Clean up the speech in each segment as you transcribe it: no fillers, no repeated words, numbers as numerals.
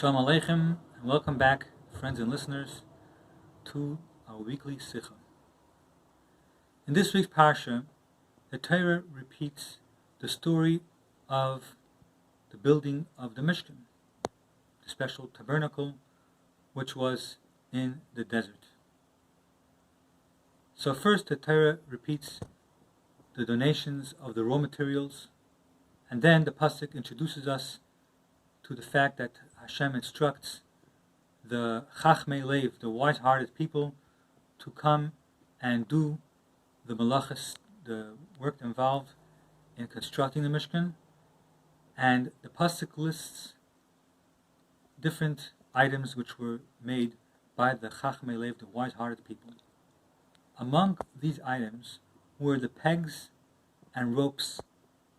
Shalom Aleichem, and welcome back, friends and listeners, to our weekly Sikha. In this week's Parsha, the Torah repeats the story of the building of the Mishkan, the special tabernacle which was in the desert. So first the Torah repeats the donations of the raw materials, and then the Pasuk introduces us to the fact that Hashem instructs the Chachmei Lev, the wise-hearted people, to come and do the malachas, the work involved in constructing the Mishkan. And the Pasuk lists different items which were made by the Chachmei Lev, the wise-hearted people. Among these items were the pegs and ropes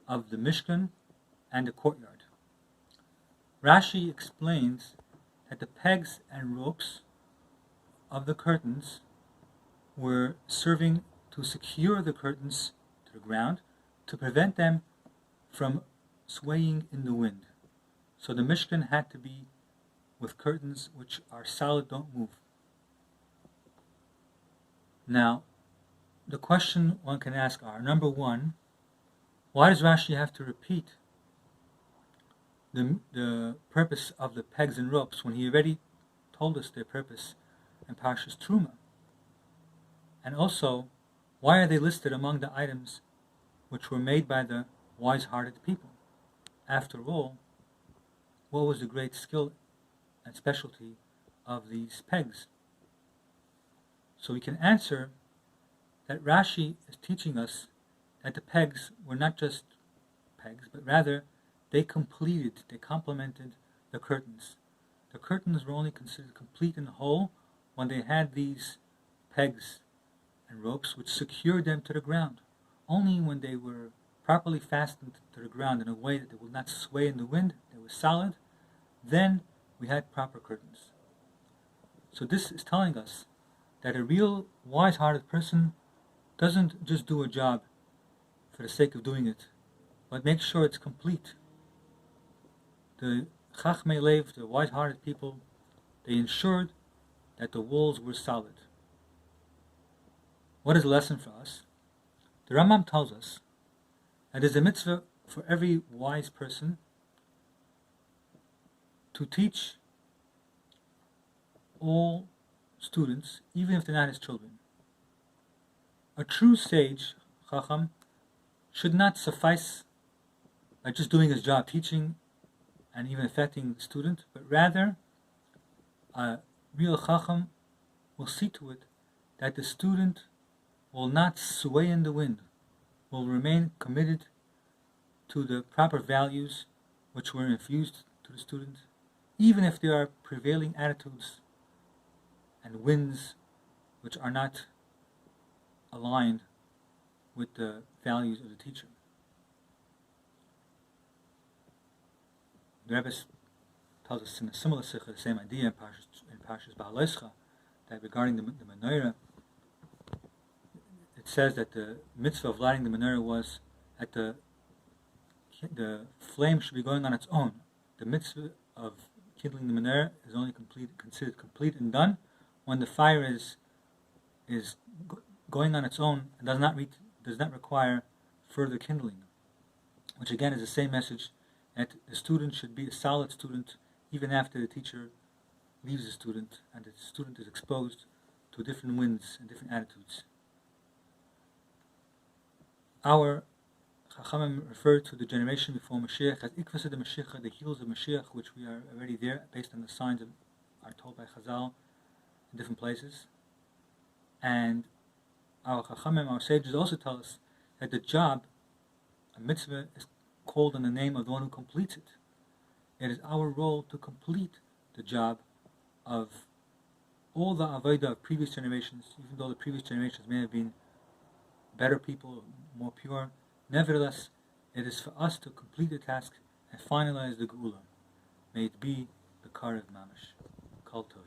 of the Mishkan and the courtyard. Rashi explains that the pegs and ropes of the curtains were serving to secure the curtains to the ground, to prevent them from swaying in the wind. So the Mishkan had to be with curtains which are solid, don't move. Now, the question one can ask are, number one, why does Rashi have to repeat the purpose of the pegs and ropes when he already told us their purpose in Parshas Truma? And also, why are they listed among the items which were made by the wise-hearted people? After all, what was the great skill and specialty of these pegs? So we can answer that Rashi is teaching us that the pegs were not just pegs, but rather they complemented the curtains. The curtains were only considered complete and whole when they had these pegs and ropes which secured them to the ground. Only when they were properly fastened to the ground in a way that they would not sway in the wind, they were solid, then we had proper curtains. So this is telling us that a real wise-hearted person doesn't just do a job for the sake of doing it, but make sure it's complete. The Chachmei Lev, the wise-hearted people, they ensured that the walls were solid. What is the lesson for us? The Rambam tells us that it is a mitzvah for every wise person to teach all students, even if they're not his children. A true sage, Chacham, should not suffice by just doing his job, teaching and even affecting the student, but rather a real Chacham will see to it that the student will not sway in the wind, will remain committed to the proper values which were infused to the student, even if there are prevailing attitudes and winds which are not aligned with the values of the teacher. The Rebbe tells us in a similar sikha, the same idea in Parshas Vayakhel, that regarding the menorah, it says that the mitzvah of lighting the menorah was that the flame should be going on its own. The mitzvah of kindling the menorah is only considered complete and done when the fire is going on its own and does not require further kindling, which again is the same message that the student should be a solid student even after the teacher leaves the student and the student is exposed to different winds and different attitudes. Our Chachamim refer to the generation before Mashiach as Ikvasa de Mashiach, the heels of Mashiach, which we are already there based on the signs that are told by Chazal in different places. And our Chachamim, our sages, also tell us that the job, a mitzvah, is called in the name of the one who completes it. It is our role to complete the job of all the avodah of previous generations, even though the previous generations may have been better people, more pure. Nevertheless, it is for us to complete the task and finalize the Geula. May it be the Karev Mamash. Kol Tov.